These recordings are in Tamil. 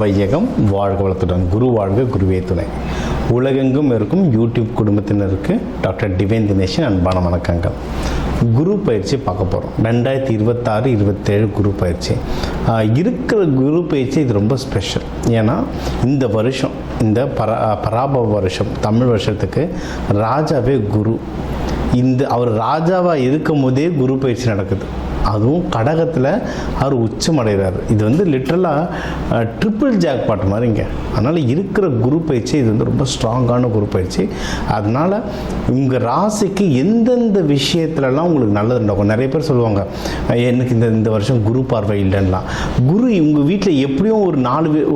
வையகம் வாழ்க வளத்துடன் குரு வாழ்க குருவே துணை. உலகெங்கும் இருக்கும் யூடியூப் குடும்பத்தினருக்கு டாக்டர் டிவைன் தினேஷன் அன்பான வணக்கங்கள். குரு பயிற்சி பார்க்க போகிறோம். 2026-27 குரு பயிற்சி இருக்கிற குரு பயிற்சி இது ரொம்ப ஸ்பெஷல். ஏன்னா இந்த வருஷம் இந்த பராபவ வருஷம் தமிழ் வருஷத்துக்கு ராஜாவே குரு. அவர் ராஜாவாக இருக்கும் போதே குரு பயிற்சி நடக்குது. அதுவும் கடகத்தில் அவர் உச்சமடைகிறார். இது லிட்ரலாக ட்ரிபிள் ஜாக்பாட் மாதிரிங்க. அதனால் இருக்கிற குரு பயிற்சி இது ரொம்ப ஸ்ட்ராங்கான குரு பயிற்சி. அதனால் உங்கள் ராசிக்கு எந்தெந்த விஷயத்துலலாம் உங்களுக்கு நல்லது நடக்கும். நிறைய பேர் சொல்லுவாங்க எனக்கு இந்த வருஷம் குரு பார்வை இல்லைன்னா. குரு உங்கள் வீட்டில் எப்படியும்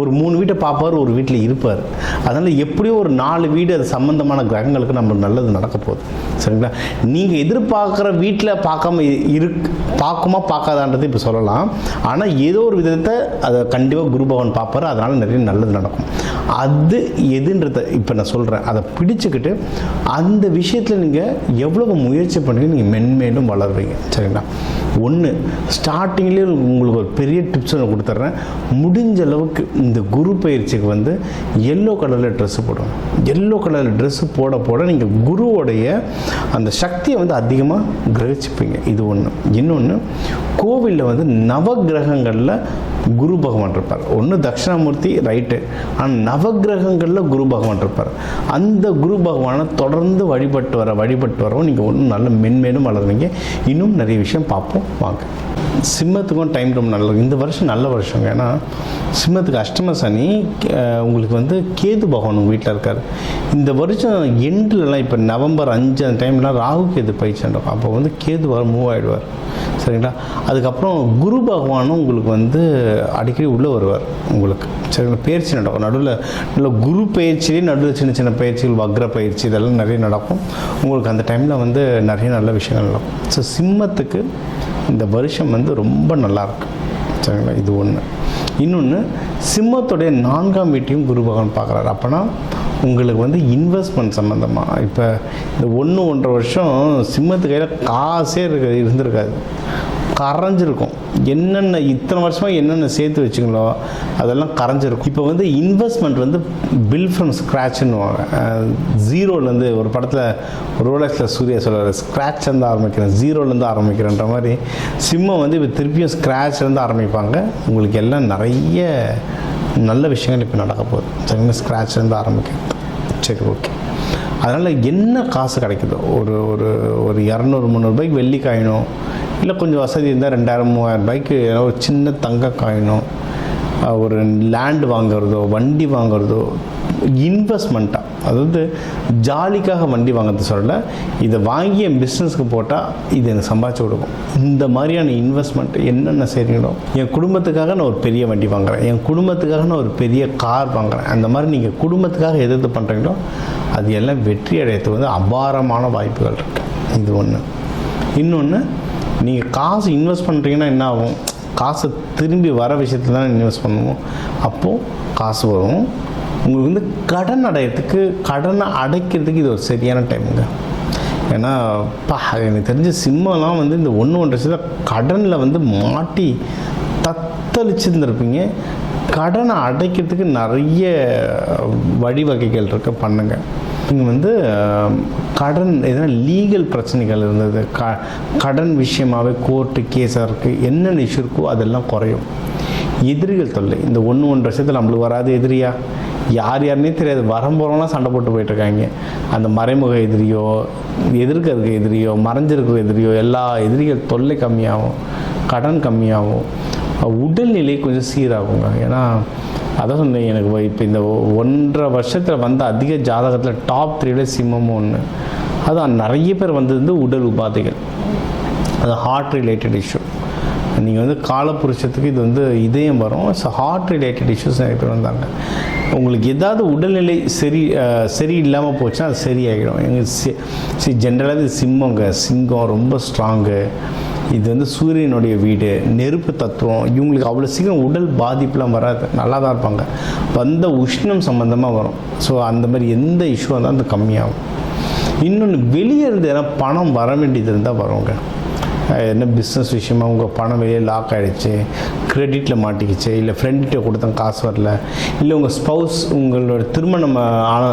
ஒரு 3 வீட்டை பார்ப்பார், ஒரு வீட்டில் இருப்பார். அதனால் எப்படியும் ஒரு 4 வீடு அது சம்மந்தமான கிரகங்களுக்கு நம்மளுக்கு நல்லது நடக்க போகுது. சரிங்களா? நீங்கள் எதிர்பார்க்குற வீட்டில் பார்க்குமா பார்க்காதான்றது இப்போ சொல்லலாம். ஆனால் ஏதோ ஒரு விதத்தை அதை கண்டிப்பாக குரு பகவான் பார்ப்பார். அதனால் நிறைய நல்லது நடக்கும். அது எதுன்றதை இப்போ நான் சொல்கிறேன். அதை பிடிச்சிக்கிட்டு அந்த விஷயத்தில் நீங்கள் எவ்வளோ முயற்சி பண்ணுறீங்க, நீங்கள் மென்மேலும் வளருவீங்க. சரிங்களா? ஒன்று ஸ்டார்டிங்லேயே உங்களுக்கு ஒரு பெரிய டிப்ஸ் ஒன்று கொடுத்துட்றேன். முடிஞ்ச அளவுக்கு இந்த குரு பயிற்சிக்கு எல்லோ கலரில் ட்ரெஸ்ஸு போடுவோம். எல்லோ கலரில் ட்ரெஸ்ஸு போட நீங்கள் குருவோடைய அந்த சக்தியை அதிகமாக கிரகிச்சுப்பீங்க. இது ஒன்று. இன்னொன்று, கோவிலில் நவகிரகங்களில் குரு பகவான் இருப்பார். ஒன்று தட்சிணாமூர்த்தி ரைட்டு, ஆனால் நவகிரகங்களில் குரு பகவான் இருப்பார். அந்த குரு பகவானை தொடர்ந்து வழிபட்டு வரோம். நீங்கள் ஒன்றும் நல்ல மென்மேலும் வளருவீங்க. இன்னும் நிறைய விஷயம் பார்ப்போம் வாங்க. சிம்மத்துக்கும் டைம் ரொம்ப நல்லது. இந்த வருஷம் நல்ல வருஷங்க. ஏன்னா சிம்மத்துக்கு அஷ்டம சனி, உங்களுக்கு கேது பகவான் உங்கள் வீட்டில் இருக்கார். இந்த வருஷம் எண்டுலலாம் இப்போ நவம்பர் 5 அந்த டைம்லாம் ராகு கேது பயிற்சி நடக்கும். அப்போ கேது மூவ் ஆகிடுவார். சரிங்களா? அதுக்கப்புறம் குரு பகவானும் உங்களுக்கு அடிக்கடி உள்ளே வருவார் உங்களுக்கு. சரிங்களா? பயிற்சி நடக்கும். நடுவில் குரு பயிற்சியிலே நடுவில் சின்ன சின்ன பயிற்சிகள், வக்ர பயிற்சி இதெல்லாம் நிறைய நடக்கும். உங்களுக்கு அந்த டைமில் நிறைய நல்ல விஷயங்கள் நடக்கும். ஸோ சிம்மத்துக்கு இந்த வருஷம் ரொம்ப நல்லாயிருக்கு. சரிங்களா? இது ஒன்று. இன்னொன்று, சிம்மத்துடைய 4ஆம் வீட்டையும் குரு பகவான் பார்க்குறாரு. அப்போனா உங்களுக்கு இன்வெஸ்ட்மெண்ட் சம்மந்தமாக இப்போ இந்த 1-1.5 வருஷம் சிம்மத்து கையில் காசே இருந்திருக்காது, கரைஞ்சிருக்கும். என்னென்ன இத்தனை வருஷமாக என்னென்ன சேர்த்து வச்சுங்களோ அதெல்லாம் கரைஞ்சிருக்கும். இப்போ இன்வெஸ்ட்மெண்ட் பில் ஃப்ரம் ஸ்க்ராட்ச்னுவாங்க. ஜீரோலேருந்து ஒரு படத்தில் ரோலக்ஸில் சூர்யா சொல்கிறார், ஸ்க்ராட்ச்லேருந்து ஆரம்பிக்கிறேன், ஜீரோலேருந்து ஆரம்பிக்கிறேன்ற மாதிரி சிம்மம் இப்போ திருப்பியும் ஸ்க்ராட்ச்லேருந்து ஆரம்பிப்பாங்க. உங்களுக்கு எல்லாம் நிறைய நல்ல விஷயங்கள் இப்போ நடக்க போகுது. சரிங்களா? ஸ்க்ராட்ச்லேருந்து ஆரம்பிக்கிறேன். சரி, ஓகே. அதனால் என்ன காசு கிடைக்குதோ ஒரு 200-300 ரூபாய்க்கு வெள்ளி காயினோ, இல்லை கொஞ்சம் வசதி இருந்தால் 2000-3000 ரூபாய்க்கு ஒரு சின்ன தங்க காயினோ, ஒரு லேண்டு வாங்குறதோ, வண்டி வாங்குறதோ, இன்வெஸ்ட்மெண்ட்டாக, அதாவது ஜாலிக்காக வண்டி வாங்கிறது சொல்லலை, இதை வாங்கி என் பிஸ்னஸ்க்கு போட்டால் இது எனக்கு சம்பாதிச்சு கொடுக்கும். இந்த மாதிரியான இன்வெஸ்ட்மெண்ட் என்னென்ன செய்கிறீங்களோ, என் குடும்பத்துக்காக நான் ஒரு பெரிய வண்டி வாங்குகிறேன், என் குடும்பத்துக்காக நான் ஒரு பெரிய கார் வாங்குகிறேன், அந்த மாதிரி நீங்கள் குடும்பத்துக்காக எது பண்ணுறீங்களோ அது எல்லாம் வெற்றி அடையத்துக்கு அபாரமான வாய்ப்புகள் இருக்குது. இது ஒன்று. இன்னொன்று, நீங்கள் காசு இன்வெஸ்ட் பண்ணுறீங்கன்னா என்ன ஆகும்? காசு திரும்பி வர விஷயத்தில் தான் இன்வெஸ்ட் பண்ணுவோம். அப்போது காசு வரும். உங்களுக்கு கடனை அடைக்கிறதுக்கு இது ஒரு சரியான டைமுங்க. ஏன்னா எனக்கு தெரிஞ்ச சிம்மலாம் இந்த 1-1.5 வருஷத்தில் கடனில் மாட்டி தத்தளிச்சுருந்துருப்பீங்க. கடனை அடைக்கிறதுக்கு நிறைய வழிவகைகள் இருக்க பண்ணுங்க. நீங்கள் கடன் எதனா லீகல் பிரச்சனைகள் இருந்தது, கடன் விஷயமாகவே கோர்ட்டு கேஸாக இருக்குது, என்னென்ன இஷ்யூ இருக்கோ அதெல்லாம் குறையும். எதிரிகள் தொல்லை இந்த 1-1.5 வருஷத்தில் நம்மளுக்கு வராது எதிரியா? யாருன்னே தெரியாது, வரம்போறவங்களாம் சண்டை போட்டு போயிட்டுருக்காங்க. அந்த மறைமுக எதிரியோ, எதிர்க்க இருக்க எதிரியோ, மறைஞ்சிருக்கிற எதிரியோ, எல்லா எதிரிகள் தொல்லை கம்மியாகும், கடன் கம்மியாகும், உடல்நிலை கொஞ்சம் சீராகுங்க. ஏன்னா அதான் சொன்னேன், எனக்கு இப்போ இந்த 1.5 வருஷத்தில் அதிக ஜாதகத்தில் டாப் 3 சிம்மமும் ஒன்று. அதான் நிறைய பேர் உடல் உபாதைகள், அது ஹார்ட் ரிலேட்டட் இஷ்யூ. நீங்கள் காலப்புருஷத்துக்கு இது இதயம் வரும். ஸோ ஹார்ட் ரிலேட்டட் இஷ்யூஸ் நிறைய பேர் வந்தாங்க. உங்களுக்கு ஏதாவது உடல்நிலை சரி இல்லாமல் போச்சுன்னா அது சரியாகிடும். எங்கள் ஜென்ரலாக இது சிங்கம் ரொம்ப ஸ்ட்ராங்கு. இது சூரியனுடைய வீடு, நெருப்பு தத்துவம். இவங்களுக்கு அவ்வளோ சீக்கிரம் உடல் பாதிப்புலாம் வராது, நல்லா தான் இருப்பாங்க. உஷ்ணம் சம்மந்தமாக வரும். ஸோ அந்த மாதிரி எந்த இஷ்யூ வந்தால் அது கம்மியாகும். இன்னொன்று, வெளியே இருந்து ஏன்னா பணம் வர வேண்டியது இருந்தால் வருவாங்க. என்ன பிஸ்னஸ் விஷயமா உங்கள் பணம் வெளியே லாக் ஆகிடுச்சு, கிரெடிட்டில் மாட்டிக்கிச்சு, இல்லை ஃப்ரெண்ட்கிட்ட கொடுத்தா காசு வரல, இல்லை உங்கள் ஸ்பௌஸ் உங்களோட திருமணம் ஆன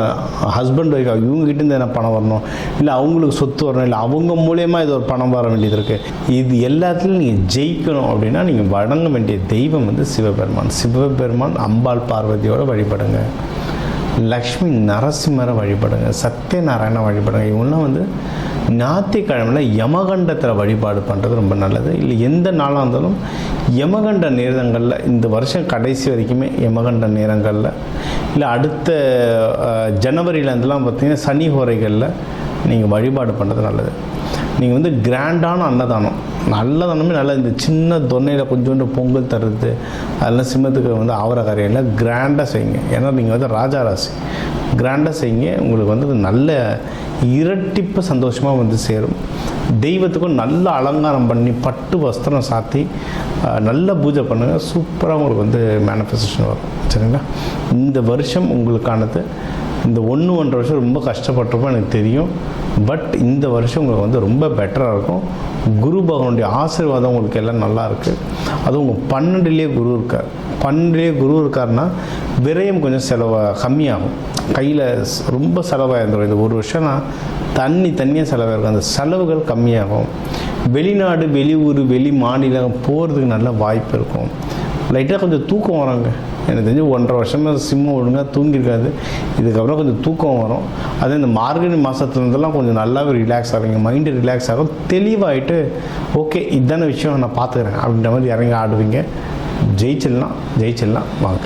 ஹஸ்பண்ட் ஒய்ஃப் இவங்ககிட்டேருந்து என்ன பணம் வரணும், இல்லை அவங்களுக்கு சொத்து வரணும், இல்லை அவங்க மூலயமா இது ஒரு பணம் வர வேண்டியது இருக்குது. இது எல்லாத்துலையும் நீங்கள் ஜெயிக்கணும் அப்படின்னா நீங்கள் வணங்க வேண்டிய தெய்வம் வந்து சிவபெருமான். சிவபெருமான் அம்பாள் பார்வதியோடு வழிபடுங்க, லக்ஷ்மி நரசிம்மரை வழிபடுங்க, சத்யநாராயண வழிபடுங்க. இவங்களாம் வந்து ஞாயிற்றுக்கிழமையில் யமகண்டத்தில் வழிபாடு பண்ணுறது ரொம்ப நல்லது. இல்லை எந்த நாளாக இருந்தாலும் யமகண்ட நேரங்களில் இந்த வருஷம் கடைசி வரைக்குமே யமகண்ட நேரங்களில், இல்லை அடுத்த ஜனவரியிலேருந்துலாம் பார்த்திங்கன்னா சனி ஹோரைகளில் நீங்கள் வழிபாடு பண்ணுறது நல்லது. நீங்கள் வந்து கிராண்டான அன்னதானமே நல்ல இந்த சின்ன தொன்னையில் கொஞ்சோண்டு பொங்கல் தருது, அதெல்லாம் சிம்மத்துக்கு வந்து ஆவர காரியெல்லாம் கிராண்டாக செய்யுங்க. ஏன்னா நீங்கள் வந்து ராஜா ராசி, கிராண்டாக செய்யுங்க. உங்களுக்கு வந்து நல்ல இரட்டிப்பு சந்தோஷமாக வந்து சேரும். தெய்வத்துக்கும் நல்ல அலங்காரம் பண்ணி பட்டு வஸ்திரம் சாத்தி நல்ல பூஜை பண்ணுங்கள். சூப்பராக உங்களுக்கு வந்து மேனிஃபெஸ்டேஷன் வரும். சரிங்களா? இந்த வருஷம் உங்களுக்கானது. இந்த 1-1.5 வருஷம் ரொம்ப கஷ்டப்பட்டிருப்போம் எனக்கு தெரியும். பட் இந்த வருஷம் உங்களுக்கு வந்து ரொம்ப பெட்டராக இருக்கும். குரு பகவானுடைய ஆசீர்வாதம் உங்களுக்கு எல்லாம் நல்லா இருக்குது. அதுவும் உங்கள் 12லேயே குரு இருக்கார். 12லேயே குரு இருக்காருன்னா விரயம் கொஞ்சம் கம்மியாகும். கையில் ரொம்ப செலவாக இருந்துடும். இந்த ஒரு வருஷம்னா தண்ணியாக செலவாக இருக்கும். அந்த செலவுகள் கம்மியாகும். வெளிநாடு, வெளியூர், வெளி மாநிலம் போகிறதுக்கு நல்ல வாய்ப்பு இருக்கும். லைட்டாக கொஞ்சம் தூக்கம் வராங்க. எனக்கு தெரிஞ்சு 1.5 வருஷமாக சிம்மம் ஒழுங்காக தூங்கியிருக்காது. இதுக்கப்புறம் கொஞ்சம் தூக்கம் வரும். அதே இந்த மார்கழி மாதத்துலேருந்தெல்லாம் கொஞ்சம் நல்லாவே ரிலாக்ஸ் ஆகுங்க. மைண்டு ரிலாக்ஸ் ஆகும். தெளிவாகிட்டு ஓகே இதுதான விஷயம் நான் பார்த்துக்கிறேன் அப்படின்ற மாதிரி இறங்கி ஆடுவீங்க. ஜெயிச்சிடலாம் வாங்க.